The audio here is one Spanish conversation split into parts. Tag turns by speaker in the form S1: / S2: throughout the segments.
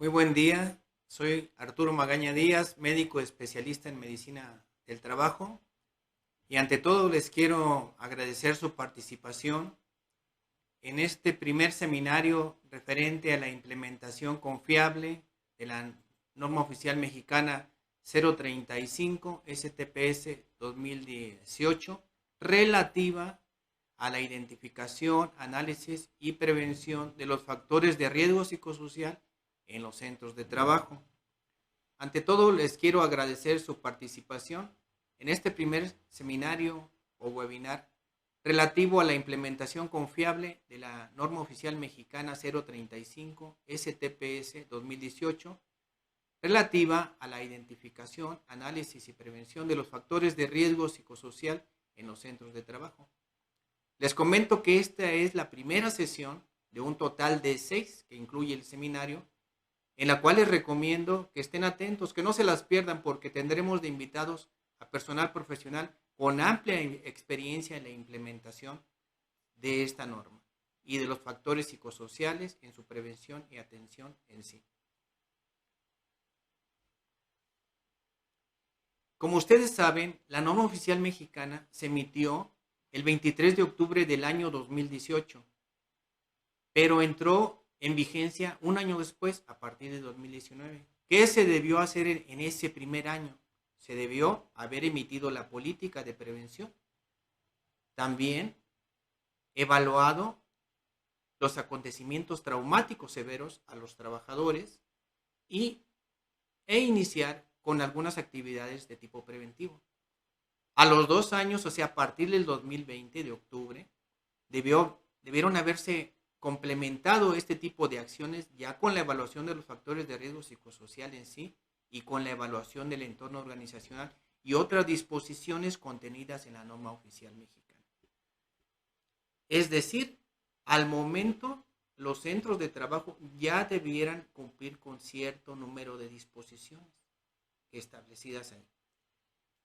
S1: Muy buen día, soy Arturo Magaña Díaz, médico especialista en medicina del trabajo y ante todo les quiero agradecer su participación en este primer seminario referente a la implementación confiable de la norma oficial mexicana 035 STPS 2018 relativa a la identificación, análisis y prevención de los factores de riesgo psicosocial en los centros de trabajo. Ante todo, les quiero agradecer su participación en este primer seminario o webinar relativo a la implementación confiable de la norma oficial mexicana 035 STPS 2018 relativa a la identificación, análisis y prevención de los factores de riesgo psicosocial en los centros de trabajo. Les comento que esta es la primera sesión de un total de 6 que incluye el seminario, en la cual les recomiendo que estén atentos, que no se las pierdan porque tendremos de invitados a personal profesional con amplia experiencia en la implementación de esta norma y de los factores psicosociales en su prevención y atención en sí. Como ustedes saben, la norma oficial mexicana se emitió el 23 de octubre del año 2018, pero entró en vigencia un año después, a partir de 2019. ¿Qué se debió hacer en ese primer año? Se debió haber emitido la política de prevención. También evaluado los acontecimientos traumáticos severos a los trabajadores e iniciar con algunas actividades de tipo preventivo. A los 2 años, o sea, a partir del 2020 de octubre, debieron haberse complementado este tipo de acciones ya con la evaluación de los factores de riesgo psicosocial en sí y con la evaluación del entorno organizacional y otras disposiciones contenidas en la norma oficial mexicana. Es decir, al momento los centros de trabajo ya debieran cumplir con cierto número de disposiciones establecidas ahí.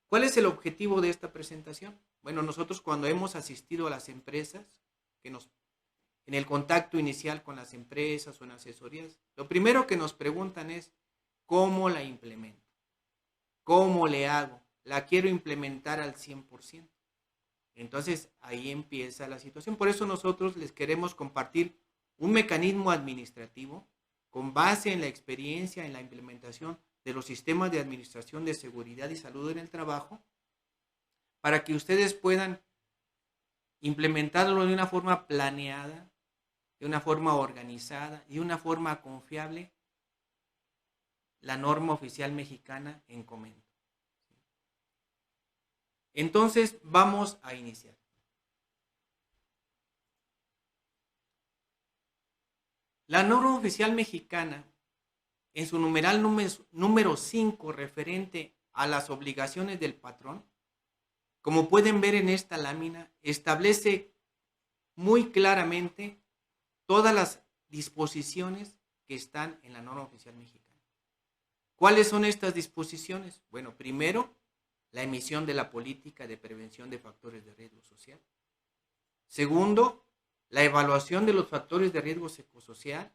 S1: ¿Cuál es el objetivo de esta presentación? Bueno, nosotros cuando hemos asistido a las empresas, en el contacto inicial con las empresas o en asesorías, lo primero que nos preguntan es, ¿cómo la implemento? ¿Cómo le hago? La quiero implementar al 100%. Entonces, ahí empieza la situación. Por eso nosotros les queremos compartir un mecanismo administrativo con base en la experiencia en la implementación de los sistemas de administración de seguridad y salud en el trabajo, para que ustedes puedan implementarlo de una forma planeada, de una forma organizada y de una forma confiable, la norma oficial mexicana en comento. Entonces, vamos a iniciar. La norma oficial mexicana, en su numeral número 5, referente a las obligaciones del patrón, como pueden ver en esta lámina, establece muy claramente todas las disposiciones que están en la norma oficial mexicana. ¿Cuáles son estas disposiciones? Bueno, primero, la emisión de la política de prevención de factores de riesgo social. Segundo, la evaluación de los factores de riesgo psicosocial,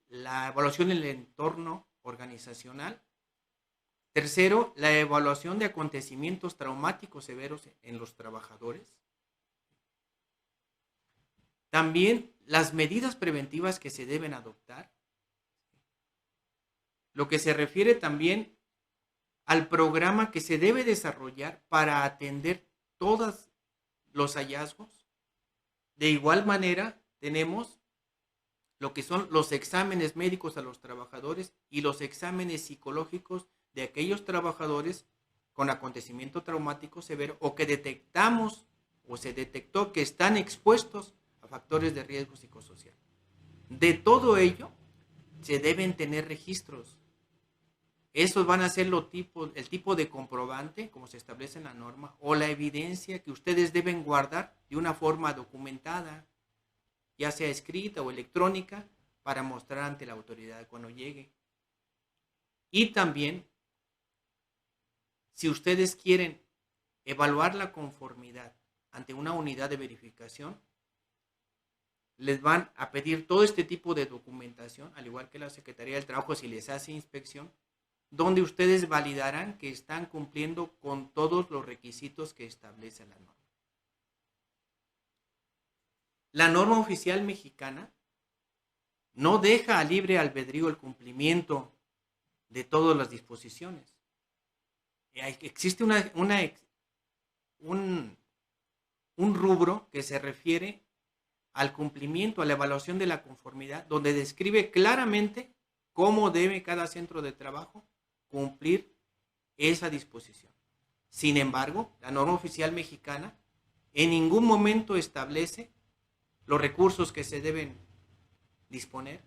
S1: la evaluación del entorno organizacional. Tercero, la evaluación de acontecimientos traumáticos severos en los trabajadores. También las medidas preventivas que se deben adoptar. Lo que se refiere también al programa que se debe desarrollar para atender todos los hallazgos. De igual manera, tenemos lo que son los exámenes médicos a los trabajadores y los exámenes psicológicos de aquellos trabajadores con acontecimiento traumático severo o que detectamos o se detectó que están expuestos a factores de riesgo psicosocial. De todo ello, se deben tener registros. Esos van a ser el tipo de comprobante, como se establece en la norma, o la evidencia que ustedes deben guardar de una forma documentada, ya sea escrita o electrónica, para mostrar ante la autoridad cuando llegue. Y también, si ustedes quieren evaluar la conformidad ante una unidad de verificación, les van a pedir todo este tipo de documentación, al igual que la Secretaría del Trabajo si les hace inspección, donde ustedes validarán que están cumpliendo con todos los requisitos que establece la norma. La norma oficial mexicana no deja a libre albedrío el cumplimiento de todas las disposiciones. Existe un rubro que se refiere al cumplimiento, a la evaluación de la conformidad, donde describe claramente cómo debe cada centro de trabajo cumplir esa disposición. Sin embargo, la norma oficial mexicana en ningún momento establece los recursos que se deben disponer,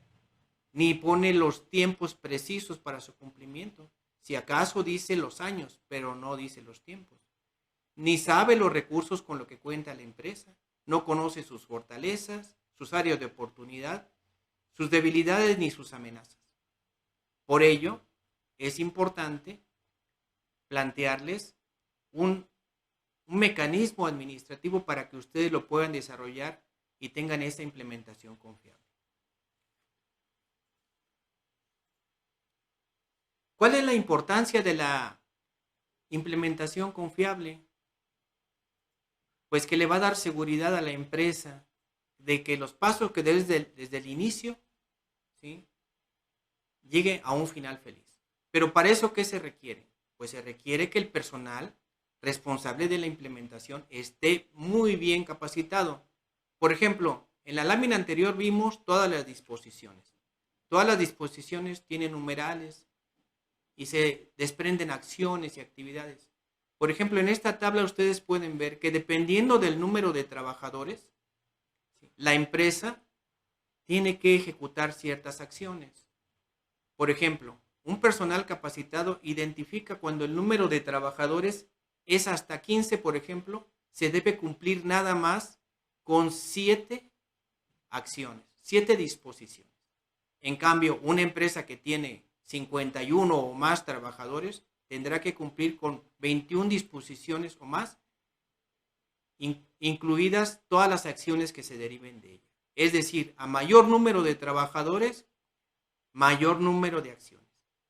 S1: ni pone los tiempos precisos para su cumplimiento. Si acaso dice los años, pero no dice los tiempos. Ni sabe los recursos con los que cuenta la empresa. No conoce sus fortalezas, sus áreas de oportunidad, sus debilidades ni sus amenazas. Por ello, es importante plantearles un mecanismo administrativo para que ustedes lo puedan desarrollar y tengan esa implementación confiable. ¿Cuál es la importancia de la implementación confiable? Pues que le va a dar seguridad a la empresa de que los pasos que desde el inicio, ¿sí?, llegue a un final feliz. Pero para eso, ¿qué se requiere? Pues se requiere que el personal responsable de la implementación esté muy bien capacitado. Por ejemplo, en la lámina anterior vimos todas las disposiciones. Todas las disposiciones tienen numerales y se desprenden acciones y actividades. Por ejemplo, en esta tabla ustedes pueden ver que dependiendo del número de trabajadores, la empresa tiene que ejecutar ciertas acciones. Por ejemplo, un personal capacitado identifica cuando el número de trabajadores es hasta 15, por ejemplo, se debe cumplir nada más con 7 acciones, 7 disposiciones. En cambio, una empresa que tiene 51 o más trabajadores tendrá que cumplir con 21 disposiciones o más, incluidas todas las acciones que se deriven de ella. Es decir, a mayor número de trabajadores, mayor número de acciones,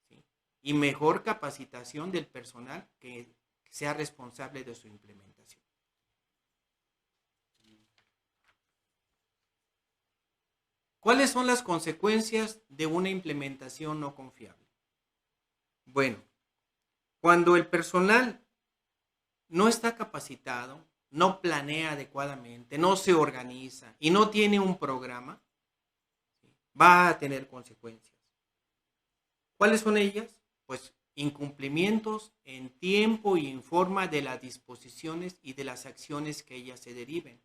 S1: ¿sí?, y mejor capacitación del personal que sea responsable de su implementación. ¿Cuáles son las consecuencias de una implementación no confiable? Bueno, cuando el personal no está capacitado, no planea adecuadamente, no se organiza y no tiene un programa, va a tener consecuencias. ¿Cuáles son ellas? Pues incumplimientos en tiempo y en forma de las disposiciones y de las acciones que ellas se deriven.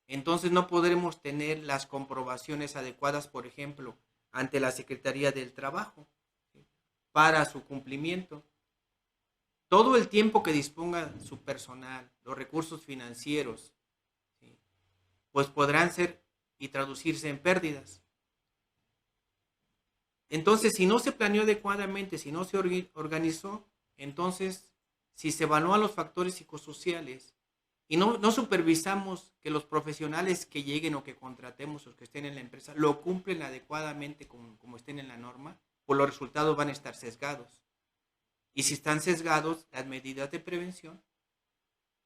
S1: Entonces no podremos tener las comprobaciones adecuadas, por ejemplo, ante la Secretaría del Trabajo, ¿sí?, para su cumplimiento. Todo el tiempo que disponga su personal, los recursos financieros, ¿sí?, pues podrán ser y traducirse en pérdidas. Entonces, si no se planeó adecuadamente, si no se organizó, entonces, si se evalúan los factores psicosociales y no supervisamos que los profesionales que lleguen o que contratemos o que estén en la empresa lo cumplen adecuadamente como estén en la norma, pues los resultados van a estar sesgados. Y si están sesgados, las medidas de prevención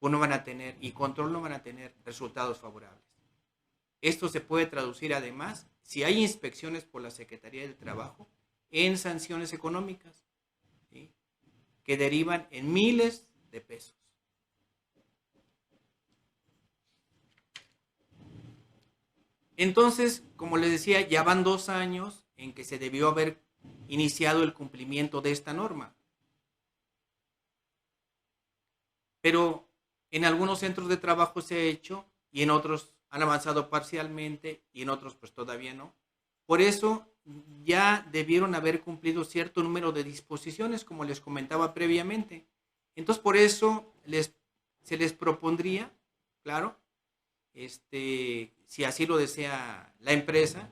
S1: pues no van a tener, y control no van a tener resultados favorables. Esto se puede traducir además, si hay inspecciones por la Secretaría del Trabajo, en sanciones económicas, ¿sí?, que derivan en miles de pesos. Entonces, como les decía, ya van 2 años en que se debió haber iniciado el cumplimiento de esta norma. Pero en algunos centros de trabajo se ha hecho y en otros han avanzado parcialmente y en otros pues todavía no. Por eso ya debieron haber cumplido cierto número de disposiciones, como les comentaba previamente. Entonces por eso se les propondría, claro, si así lo desea la empresa,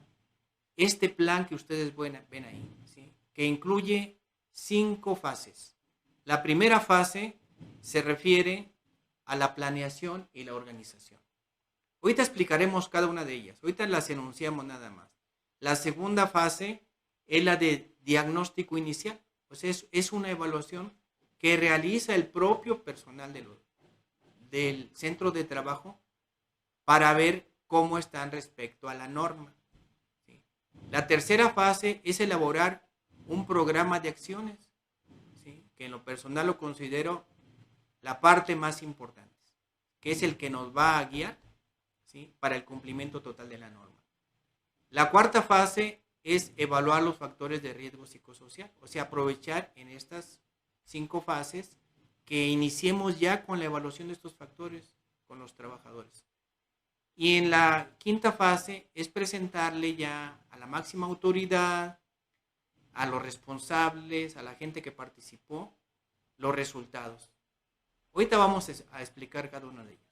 S1: este plan que ustedes ven ahí, ¿sí?, que incluye 5 fases. La primera fase se refiere a la planeación y la organización. Ahorita explicaremos cada una de ellas. Ahorita las enunciamos nada más. La segunda fase es la de diagnóstico inicial. Pues es una evaluación que realiza el propio personal del centro de trabajo para ver cómo están respecto a la norma. ¿Sí? La tercera fase es elaborar un programa de acciones, ¿sí? Que en lo personal lo considero la parte más importante, que es el que nos va a guiar, ¿sí? Para el cumplimiento total de la norma. La cuarta fase es evaluar los factores de riesgo psicosocial, o sea, aprovechar en estas 5 fases que iniciemos ya con la evaluación de estos factores con los trabajadores. Y en la quinta fase es presentarle ya a la máxima autoridad, a los responsables, a la gente que participó, los resultados. Ahorita vamos a explicar cada uno de ellos.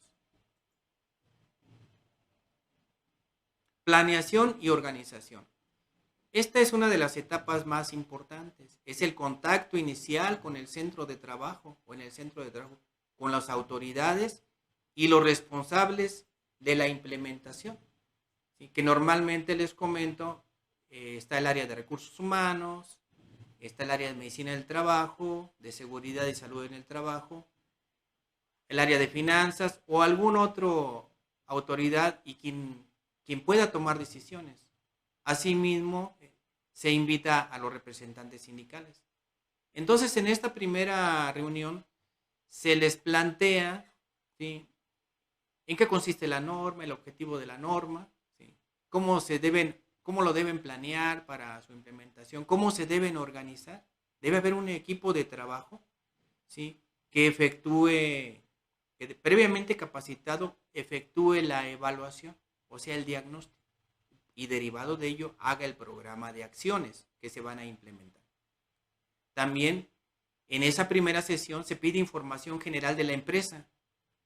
S1: Planeación y organización. Esta es una de las etapas más importantes. Es el contacto inicial con el centro de trabajo o en el centro de trabajo, con las autoridades y los responsables de la implementación. ¿Sí? Que normalmente les comento, está el área de recursos humanos, está el área de medicina del trabajo, de seguridad y salud en el trabajo, el área de finanzas o alguna otra autoridad y quien pueda tomar decisiones. Asimismo, se invita a los representantes sindicales. Entonces, en esta primera reunión se les plantea, ¿sí?, en qué consiste la norma, el objetivo de la norma, ¿sí?, cómo lo deben planear para su implementación, cómo se deben organizar. Debe haber un equipo de trabajo, ¿sí?, que previamente capacitado, efectúe la evaluación, o sea, el diagnóstico, y derivado de ello haga el programa de acciones que se van a implementar. También en esa primera sesión se pide información general de la empresa,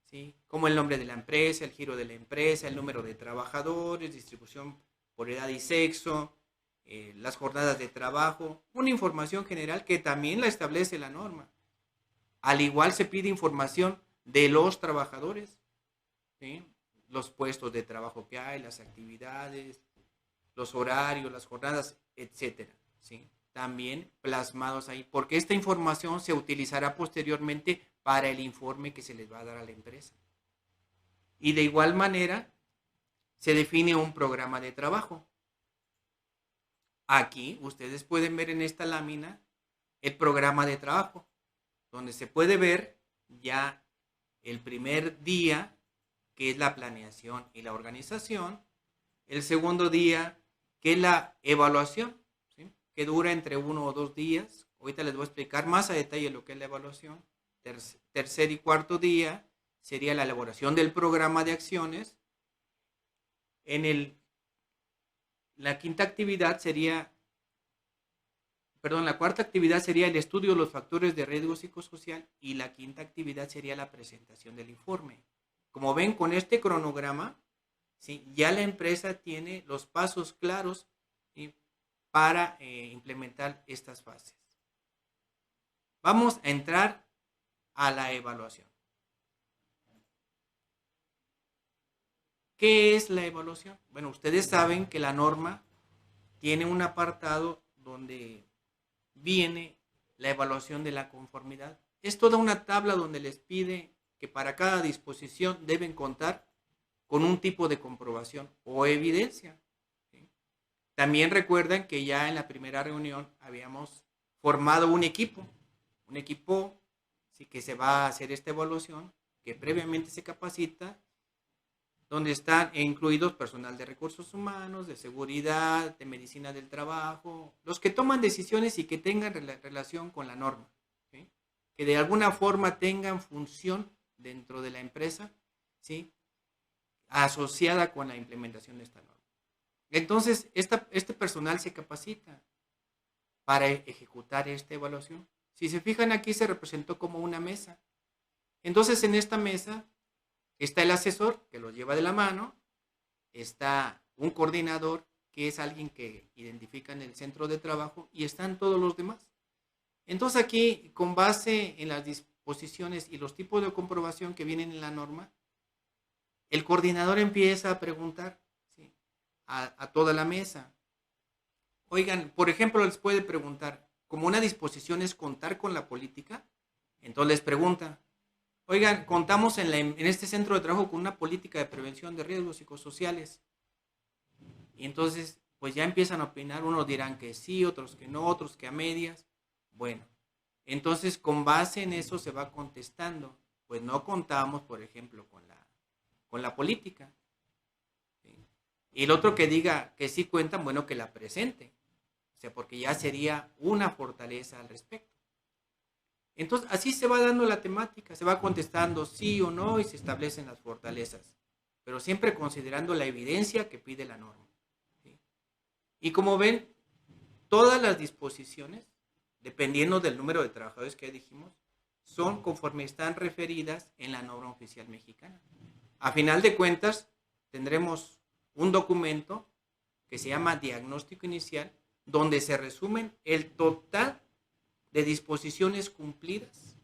S1: ¿sí?, como el nombre de la empresa, el giro de la empresa, el número de trabajadores, distribución por edad y sexo, las jornadas de trabajo, una información general que también la establece la norma. Al igual se pide información de los trabajadores, ¿sí?, los puestos de trabajo que hay, las actividades, los horarios, las jornadas, etcétera, ¿sí?, también plasmados ahí, porque esta información se utilizará posteriormente para el informe que se les va a dar a la empresa. Y de igual manera, se define un programa de trabajo. Aquí ustedes pueden ver en esta lámina el programa de trabajo, donde se puede ver ya el primer día, que es la planeación y la organización, el segundo día, que es la evaluación, ¿sí?, que dura entre 1 o 2 días. Ahorita les voy a explicar más a detalle lo que es la evaluación. Tercer y cuarto día sería la elaboración del programa de acciones. La cuarta actividad sería el estudio de los factores de riesgo psicosocial y la quinta actividad sería la presentación del informe. Como ven con este cronograma, ¿sí?, ya la empresa tiene los pasos claros, ¿sí?, para implementar estas fases. Vamos a entrar a la evaluación. ¿Qué es la evaluación? Bueno, ustedes saben que la norma tiene un apartado donde viene la evaluación de la conformidad. Es toda una tabla donde les pide que para cada disposición deben contar con un tipo de comprobación o evidencia, ¿sí? También recuerdan que ya en la primera reunión habíamos formado un equipo, ¿sí?, que se va a hacer esta evaluación, que previamente se capacita, donde están incluidos personal de recursos humanos, de seguridad, de medicina del trabajo, los que toman decisiones y que tengan relación con la norma, ¿sí?, que de alguna forma tengan función dentro de la empresa, ¿sí?, asociada con la implementación de esta norma. Entonces, este personal se capacita para ejecutar esta evaluación. Si se fijan, aquí se representó como una mesa. Entonces, en esta mesa está el asesor, que lo lleva de la mano, está un coordinador, que es alguien que identifica en el centro de trabajo, y están todos los demás. Entonces aquí, con base en las disposiciones y los tipos de comprobación que vienen en la norma, el coordinador empieza a preguntar, ¿sí?, a toda la mesa. Oigan, por ejemplo, les puede preguntar, como una disposición es contar con la política, entonces les pregunta, oigan, contamos en este centro de trabajo con una política de prevención de riesgos psicosociales. Y entonces, pues ya empiezan a opinar, unos dirán que sí, otros que no, otros que a medias. Bueno, entonces con base en eso se va contestando. Pues no contamos, por ejemplo, con la política. ¿Sí? Y el otro que diga que sí cuentan, bueno, que la presente. O sea, porque ya sería una fortaleza al respecto. Entonces, así se va dando la temática, se va contestando sí o no y se establecen las fortalezas, pero siempre considerando la evidencia que pide la norma. ¿Sí? Y como ven, todas las disposiciones, dependiendo del número de trabajadores que dijimos, son conforme están referidas en la norma oficial mexicana. A final de cuentas, tendremos un documento que se llama diagnóstico inicial, donde se resumen el total de disposiciones cumplidas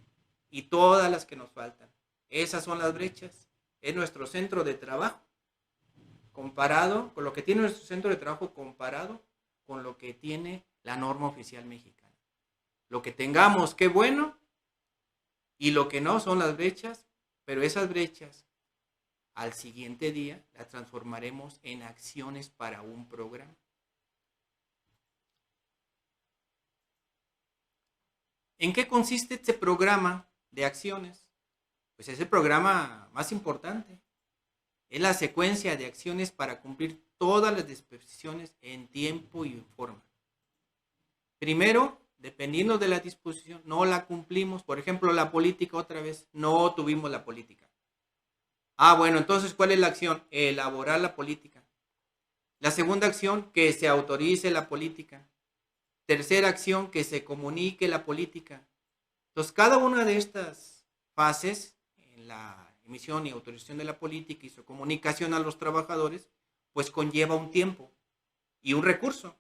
S1: y todas las que nos faltan. Esas son las brechas. Es nuestro centro de trabajo comparado con lo que tiene nuestro centro de trabajo comparado con lo que tiene la norma oficial mexicana. Lo que tengamos, qué bueno, y lo que no son las brechas, pero esas brechas al siguiente día las transformaremos en acciones para un programa. ¿En qué consiste este programa de acciones? Pues es el programa más importante. Es la secuencia de acciones para cumplir todas las disposiciones en tiempo y en forma. Primero, dependiendo de la disposición, no la cumplimos. Por ejemplo, la política, otra vez, no tuvimos la política. Bueno, entonces, ¿cuál es la acción? Elaborar la política. La segunda acción, que se autorice la política. Tercera acción, que se comunique la política. Entonces, cada una de estas fases, en la emisión y autorización de la política y su comunicación a los trabajadores, pues conlleva un tiempo y un recurso.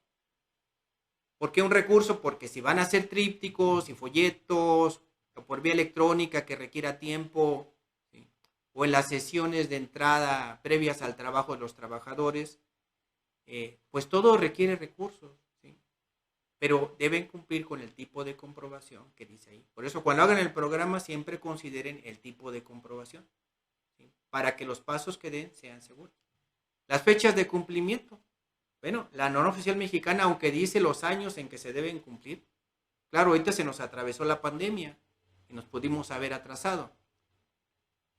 S1: ¿Por qué un recurso? Porque si van a hacer trípticos y folletos, o por vía electrónica que requiera tiempo, ¿sí?, o en las sesiones de entrada previas al trabajo de los trabajadores, pues todo requiere recursos, ¿sí?, pero deben cumplir con el tipo de comprobación que dice ahí. Por eso cuando hagan el programa siempre consideren el tipo de comprobación, ¿sí?, para que los pasos que den sean seguros. Las fechas de cumplimiento. Bueno, la norma oficial mexicana, aunque dice los años en que se deben cumplir, claro, ahorita se nos atravesó la pandemia y nos pudimos haber atrasado.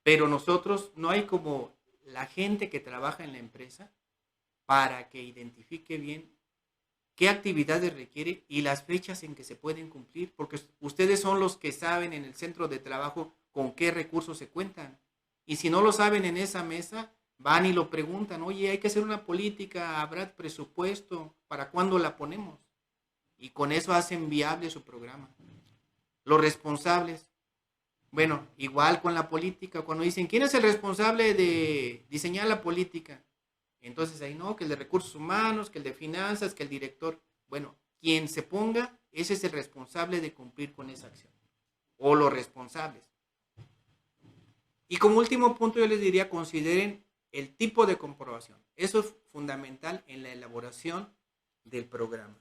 S1: Pero nosotros, no hay como la gente que trabaja en la empresa para que identifique bien qué actividades requiere y las fechas en que se pueden cumplir, porque ustedes son los que saben en el centro de trabajo con qué recursos se cuentan. Y si no lo saben en esa mesa, van y lo preguntan, oye, hay que hacer una política, ¿habrá presupuesto? ¿Para cuándo la ponemos? Y con eso hacen viable su programa. Los responsables, bueno, igual con la política, cuando dicen, ¿quién es el responsable de diseñar la política? Entonces ahí no, que el de recursos humanos, que el de finanzas, que el director. Bueno, quien se ponga, ese es el responsable de cumplir con esa acción. O los responsables. Y como último punto yo les diría, consideren el tipo de comprobación. Eso es fundamental en la elaboración del programa.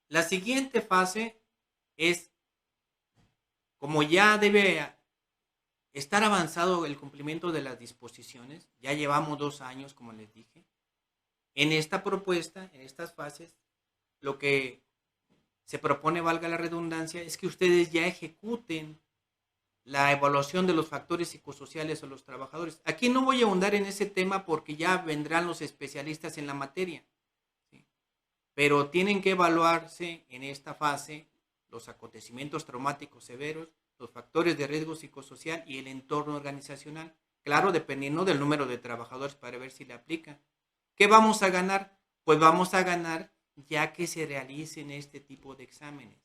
S1: La siguiente fase es, como ya debe estar avanzado el cumplimiento de las disposiciones, ya llevamos 2 años, como les dije, en esta propuesta, en estas fases, lo que se propone, valga la redundancia, es que ustedes ya ejecuten la evaluación de los factores psicosociales de los trabajadores. Aquí no voy a ahondar en ese tema porque ya vendrán los especialistas en la materia, ¿sí?, pero tienen que evaluarse en esta fase los acontecimientos traumáticos severos, los factores de riesgo psicosocial y el entorno organizacional. Claro, dependiendo del número de trabajadores para ver si le aplica. ¿Qué vamos a ganar? Pues vamos a ganar ya que se realicen este tipo de exámenes,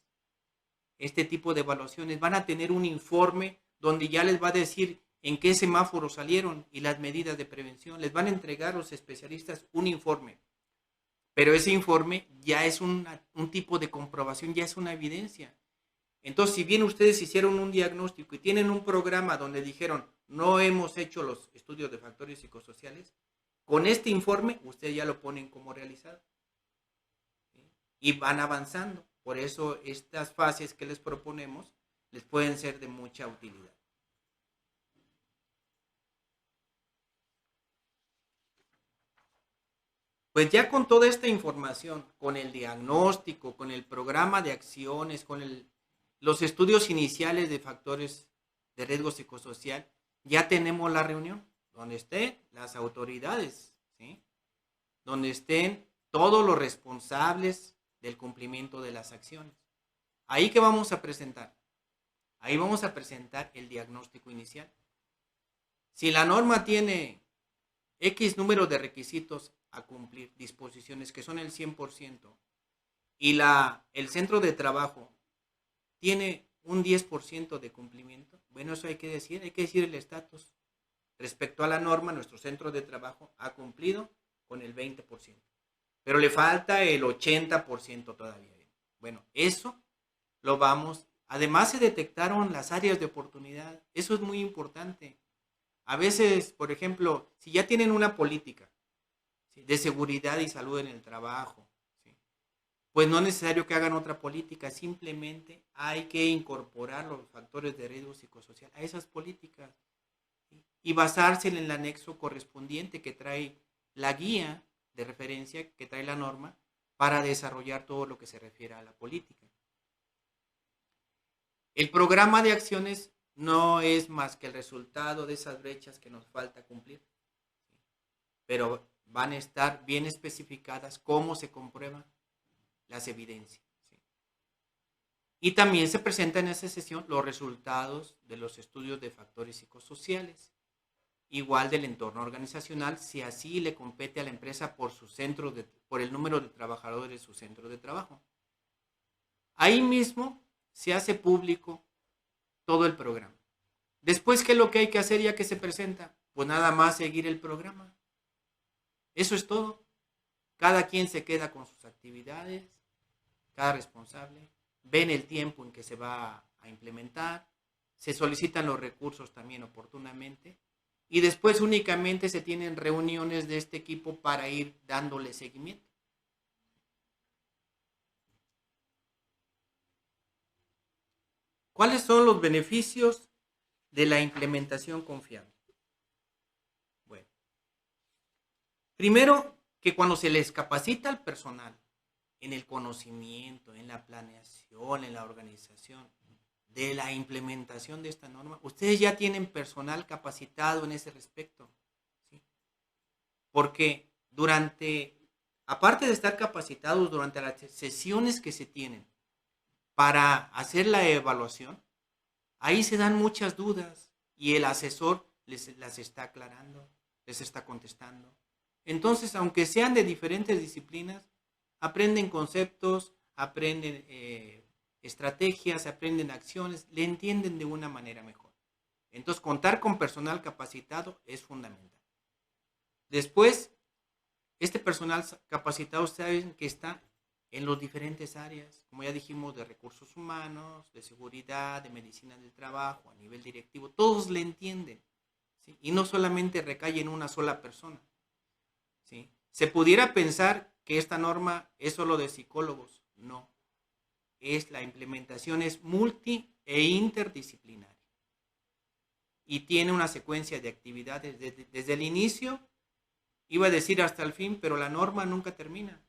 S1: este tipo de evaluaciones. Van a tener un informe donde ya les va a decir en qué semáforo salieron y las medidas de prevención. Les van a entregar los especialistas un informe. Pero ese informe ya es un tipo de comprobación, ya es una evidencia. Entonces, si bien ustedes hicieron un diagnóstico y tienen un programa donde dijeron, no hemos hecho los estudios de factores psicosociales, con este informe ustedes ya lo ponen como realizado. ¿Sí? Y van avanzando. Por eso estas fases que les proponemos les pueden ser de mucha utilidad. Pues ya con toda esta información, con el diagnóstico, con el programa de acciones, con los estudios iniciales de factores de riesgo psicosocial, ya tenemos la reunión donde estén las autoridades, ¿sí? Donde estén todos los responsables del cumplimiento de las acciones. Ahí que vamos a presentar. Ahí vamos a presentar el diagnóstico inicial. Si la norma tiene X número de requisitos a cumplir, disposiciones que son el 100%, y el centro de trabajo tiene un 10% de cumplimiento, bueno, eso hay que decir el estatus. Respecto a la norma, nuestro centro de trabajo ha cumplido con el 20%, pero le falta el 80% todavía. Bueno, eso lo vamos. Además se detectaron las áreas de oportunidad, eso es muy importante. A veces, por ejemplo, si ya tienen una política, ¿sí?, de seguridad y salud en el trabajo, ¿sí?, pues no es necesario que hagan otra política, simplemente hay que incorporar los factores de riesgo psicosocial a esas políticas, ¿sí?, y basarse en el anexo correspondiente que trae la guía de referencia, que trae la norma, para desarrollar todo lo que se refiere a la política. El programa de acciones no es más que el resultado de esas brechas que nos falta cumplir, ¿sí?, pero van a estar bien especificadas cómo se comprueban las evidencias, ¿sí? Y también se presentan en esa sesión los resultados de los estudios de factores psicosociales, igual del entorno organizacional, si así le compete a la empresa por el número de trabajadores de su centro de trabajo. Ahí mismo se hace público todo el programa. Después, ¿qué es lo que hay que hacer ya que se presenta? Pues nada más seguir el programa. Eso es todo. Cada quien se queda con sus actividades, cada responsable, ven el tiempo en que se va a implementar, se solicitan los recursos también oportunamente y después únicamente se tienen reuniones de este equipo para ir dándole seguimiento. ¿Cuáles son los beneficios de la implementación confiable? Bueno, primero, que cuando se les capacita al personal en el conocimiento, en la planeación, en la organización de la implementación de esta norma, ustedes ya tienen personal capacitado en ese respecto, ¿sí? Porque aparte de estar capacitados durante las sesiones que se tienen para hacer la evaluación, ahí se dan muchas dudas y el asesor las está aclarando, les está contestando. Entonces, aunque sean de diferentes disciplinas, aprenden conceptos, aprenden estrategias, aprenden acciones, le entienden de una manera mejor. Entonces, contar con personal capacitado es fundamental. Después, este personal capacitado, saben que está en las diferentes áreas, como ya dijimos, de recursos humanos, de seguridad, de medicina del trabajo, a nivel directivo, todos le entienden, ¿sí? Y no solamente recae en una sola persona, ¿sí? Se pudiera pensar que esta norma es solo de psicólogos, no. La implementación es multi e interdisciplinaria y tiene una secuencia de actividades desde el inicio, iba a decir hasta el fin, pero la norma nunca termina,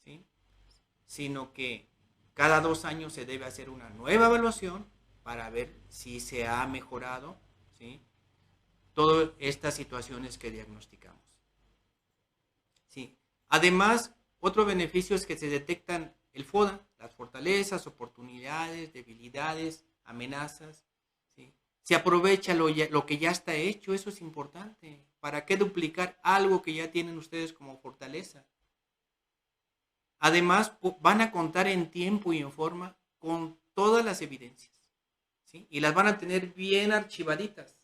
S1: ¿sí?, sino que cada 2 años se debe hacer una nueva evaluación para ver si se ha mejorado, ¿sí?, todas estas situaciones que diagnosticamos, ¿sí? Además, otro beneficio es que se detectan el FODA, las fortalezas, oportunidades, debilidades, amenazas, ¿sí? Se aprovecha lo que ya está hecho, eso es importante. ¿Para qué duplicar algo que ya tienen ustedes como fortaleza? Además, van a contar en tiempo y en forma con todas las evidencias, ¿sí? Y las van a tener bien archivaditas,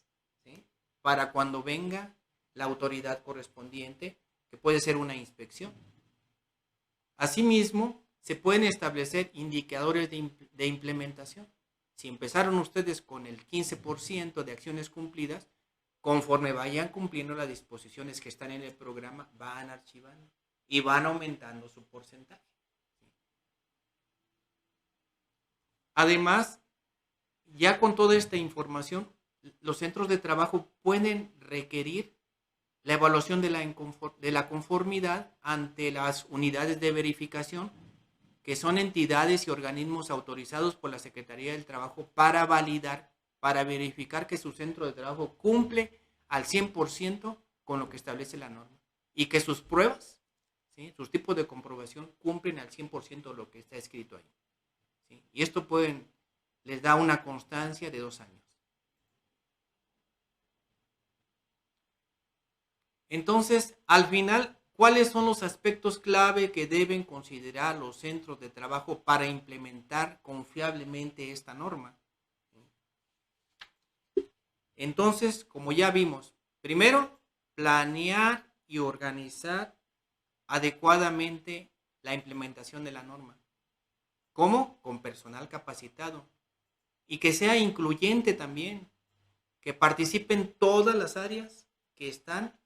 S1: ¿sí?, para cuando venga la autoridad correspondiente, que puede ser una inspección. Asimismo, se pueden establecer indicadores de implementación. Si empezaron ustedes con el 15% de acciones cumplidas, conforme vayan cumpliendo las disposiciones que están en el programa, van archivando y van aumentando su porcentaje. Además, ya con toda esta información, los centros de trabajo pueden requerir la evaluación de la conformidad ante las unidades de verificación, que son entidades y organismos autorizados por la Secretaría del Trabajo para validar, para verificar que su centro de trabajo cumple al 100% con lo que establece la norma y que sus pruebas, ¿sí?, sus tipos de comprobación cumplen al 100% lo que está escrito ahí, ¿sí? Y esto les da una constancia de 2 años. Entonces, al final, ¿cuáles son los aspectos clave que deben considerar los centros de trabajo para implementar confiablemente esta norma? Entonces, como ya vimos, primero, planear y organizar adecuadamente la implementación de la norma. ¿Cómo? Con personal capacitado y que sea incluyente también, que participen todas las áreas que están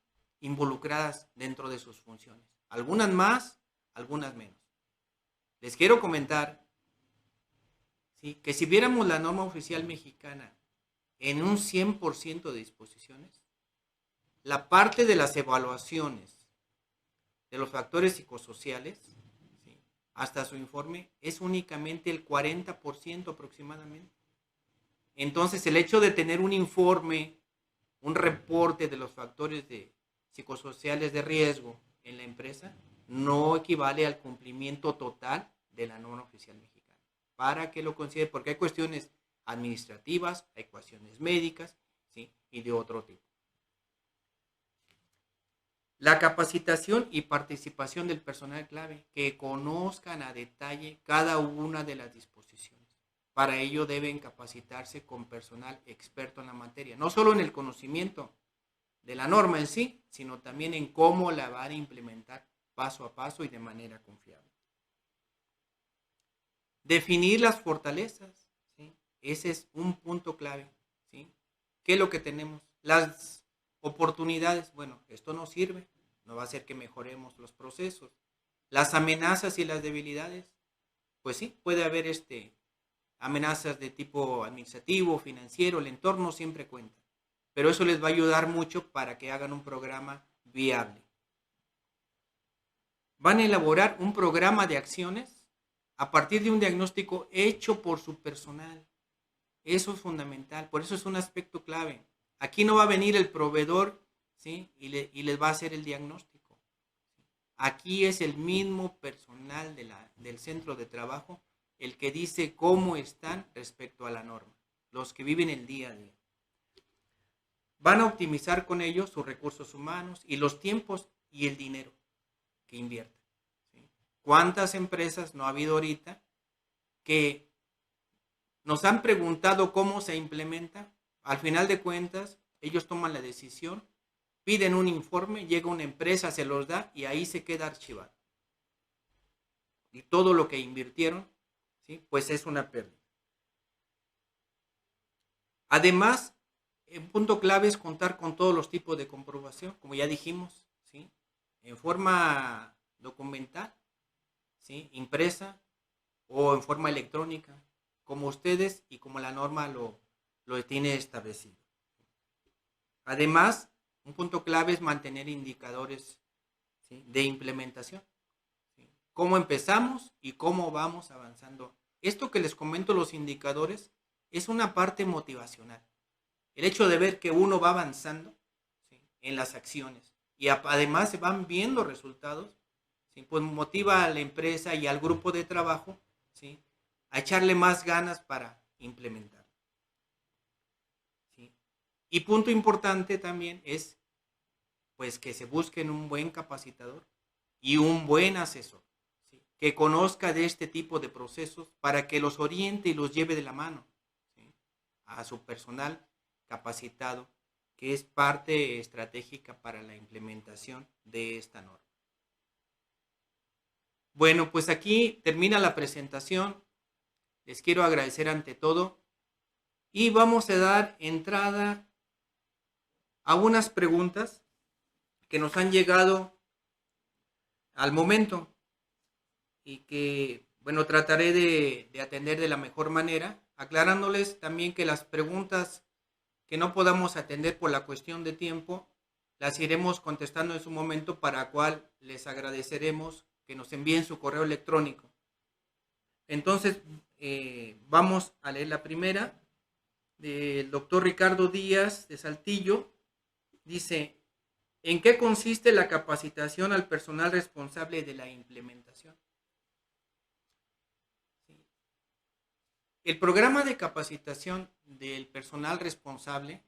S1: involucradas dentro de sus funciones. Algunas más, algunas menos. Les quiero comentar, ¿sí?, que si viéramos la norma oficial mexicana en un 100% de disposiciones, la parte de las evaluaciones de los factores psicosociales, ¿sí?, hasta su informe, es únicamente el 40% aproximadamente. Entonces, el hecho de tener un informe, un reporte de los factores psicosociales de riesgo en la empresa, no equivale al cumplimiento total de la norma oficial mexicana. Para que lo considere, porque hay cuestiones administrativas, hay cuestiones médicas, ¿sí?, y de otro tipo. La capacitación y participación del personal clave, que conozcan a detalle cada una de las disposiciones. Para ello deben capacitarse con personal experto en la materia, no solo en el conocimiento de la norma en sí, sino también en cómo la van a implementar paso a paso y de manera confiable. Definir las fortalezas, ¿sí? Ese es un punto clave, ¿sí? ¿Qué es lo que tenemos? Las oportunidades, bueno, esto no sirve, no va a hacer que mejoremos los procesos. Las amenazas y las debilidades, pues sí, puede haber amenazas de tipo administrativo, financiero, el entorno siempre cuenta, pero eso les va a ayudar mucho para que hagan un programa viable. Van a elaborar un programa de acciones a partir de un diagnóstico hecho por su personal. Eso es fundamental, por eso es un aspecto clave. Aquí no va a venir el proveedor, ¿sí?, y les va a hacer el diagnóstico. Aquí es el mismo personal del centro de trabajo el que dice cómo están respecto a la norma, los que viven el día a día. Van a optimizar con ellos sus recursos humanos y los tiempos y el dinero que invierten, ¿sí? ¿Cuántas empresas no ha habido ahorita que nos han preguntado cómo se implementa? Al final de cuentas, ellos toman la decisión, piden un informe, llega una empresa, se los da y ahí se queda archivado. Y todo lo que invirtieron, ¿sí?, pues es una pérdida. Además, un punto clave es contar con todos los tipos de comprobación, como ya dijimos, ¿sí?, en forma documental, ¿sí?, impresa o en forma electrónica, como ustedes y como la norma lo tiene establecido. Además, un punto clave es mantener indicadores, ¿sí?, de implementación, ¿sí?, cómo empezamos y cómo vamos avanzando. Esto que les comento, los indicadores, es una parte motivacional. El hecho de ver que uno va avanzando, ¿sí?, en las acciones y además se van viendo resultados, ¿sí?, pues motiva a la empresa y al grupo de trabajo, ¿sí?, a echarle más ganas para implementar, ¿sí? Y punto importante también es, pues, que se busquen un buen capacitador y un buen asesor, ¿sí?, que conozca de este tipo de procesos para que los oriente y los lleve de la mano, ¿sí?, a su personal capacitado, que es parte estratégica para la implementación de esta norma. Bueno, pues aquí termina la presentación. Les quiero agradecer ante todo y vamos a dar entrada a unas preguntas que nos han llegado al momento y que, bueno, trataré de atender de la mejor manera, aclarándoles también que las preguntas que no podamos atender por la cuestión de tiempo, las iremos contestando en su momento, para cual les agradeceremos que nos envíen su correo electrónico. Entonces, vamos a leer la primera, del doctor Ricardo Díaz de Saltillo. Dice: ¿en qué consiste la capacitación al personal responsable de la implementación? El programa de capacitación del personal responsable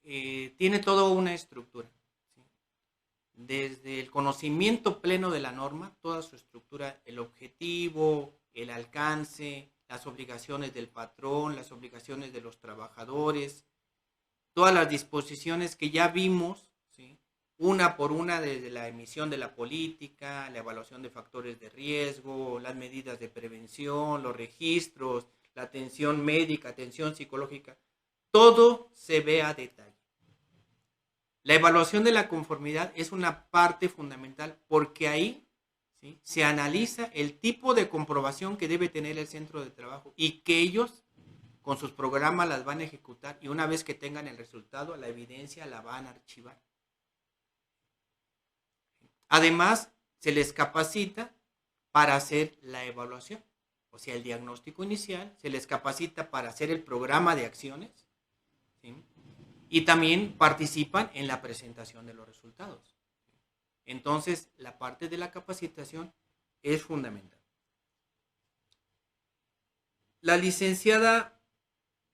S1: tiene toda una estructura, ¿sí? Desde el conocimiento pleno de la norma, toda su estructura, el objetivo, el alcance, las obligaciones del patrón, las obligaciones de los trabajadores, todas las disposiciones que ya vimos, ¿sí? Una por una, desde la emisión de la política, la evaluación de factores de riesgo, las medidas de prevención, los registros, la atención médica, atención psicológica, todo se ve a detalle. La evaluación de la conformidad es una parte fundamental, porque ahí, ¿sí?, se analiza el tipo de comprobación que debe tener el centro de trabajo y que ellos con sus programas las van a ejecutar, y una vez que tengan el resultado, la evidencia la van a archivar. Además, se les capacita para hacer la evaluación, o sea, el diagnóstico inicial, se les capacita para hacer el programa de acciones, ¿sí?, y también participan en la presentación de los resultados. Entonces, la parte de la capacitación es fundamental. La licenciada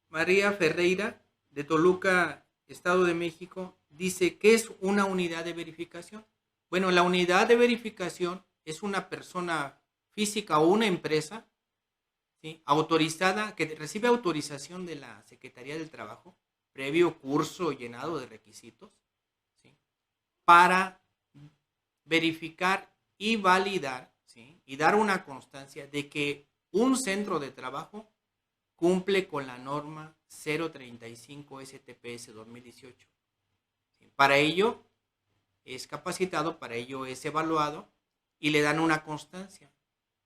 S1: María Ferreira, de Toluca, Estado de México, dice: ¿qué es una unidad de verificación? Bueno, la unidad de verificación es una persona física o una empresa, ¿sí?, autorizada, que recibe autorización de la Secretaría del Trabajo, previo curso llenado de requisitos, ¿sí?, para verificar y validar, ¿sí?, y dar una constancia de que un centro de trabajo cumple con la norma 035 STPS 2018. ¿Sí? Para ello es capacitado, para ello es evaluado y le dan una constancia.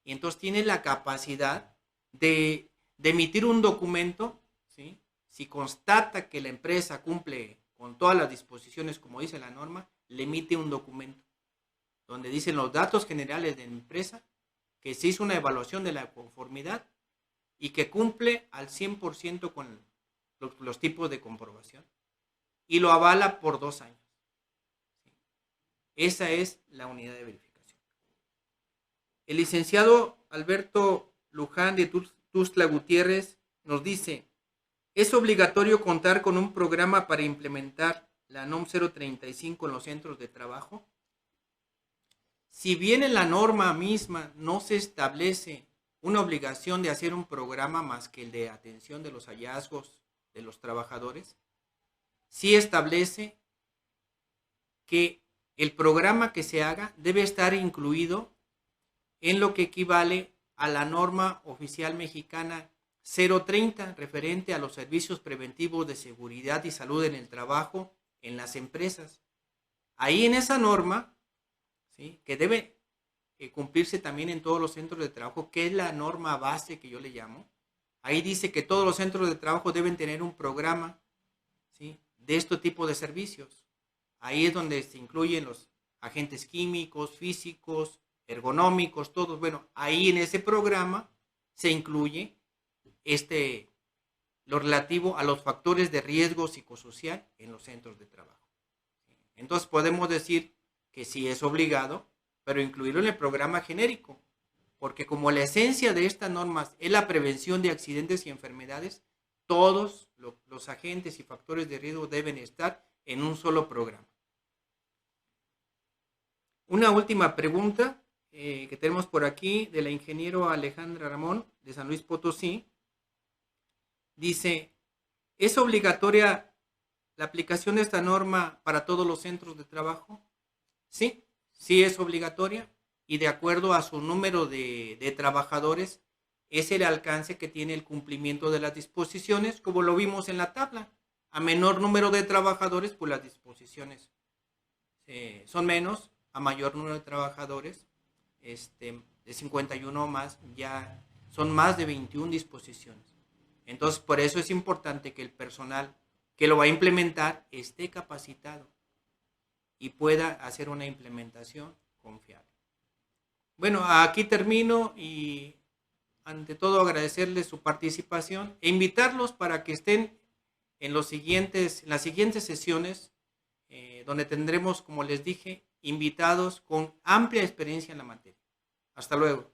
S1: Y entonces tiene la capacidad de emitir un documento, ¿sí?, si constata que la empresa cumple con todas las disposiciones como dice la norma, le emite un documento donde dicen los datos generales de la empresa, que se hizo una evaluación de la conformidad y que cumple al 100% con los tipos de comprobación, y lo avala por 2 años. ¿Sí? Esa es la unidad de verificación. El licenciado Alberto Luján de Tuxtla Gutiérrez nos dice: ¿es obligatorio contar con un programa para implementar la NOM 035 en los centros de trabajo? Si bien en la norma misma no se establece una obligación de hacer un programa más que el de atención de los hallazgos de los trabajadores, sí establece que el programa que se haga debe estar incluido en lo que equivale a la norma oficial mexicana 030, referente a los servicios preventivos de seguridad y salud en el trabajo en las empresas. Ahí en esa norma, ¿sí?, que debe cumplirse también en todos los centros de trabajo, que es la norma base que yo le llamo, ahí dice que todos los centros de trabajo deben tener un programa, ¿sí?, de este tipo de servicios. Ahí es donde se incluyen los agentes químicos, físicos, ergonómicos, todos. Bueno, ahí en ese programa se incluye lo relativo a los factores de riesgo psicosocial en los centros de trabajo. Entonces podemos decir que sí es obligado, pero incluirlo en el programa genérico, porque como la esencia de estas normas es la prevención de accidentes y enfermedades, todos los agentes y factores de riesgo deben estar en un solo programa. Una última pregunta que tenemos por aquí, de la ingeniero Alejandra Ramón de San Luis Potosí. Dice: ¿es obligatoria la aplicación de esta norma para todos los centros de trabajo? Sí, sí es obligatoria. y de acuerdo a su número de trabajadores es el alcance que tiene el cumplimiento de las disposiciones, como lo vimos en la tabla. A menor número de trabajadores, pues las disposiciones son menos. A mayor número de trabajadores, de 51 más, ya son más de 21 disposiciones. Entonces, por eso es importante que el personal que lo va a implementar esté capacitado y pueda hacer una implementación confiable. Bueno, aquí termino y ante todo agradecerles su participación e invitarlos para que estén en las siguientes sesiones donde tendremos, como les dije, invitados con amplia experiencia en la materia. Hasta luego.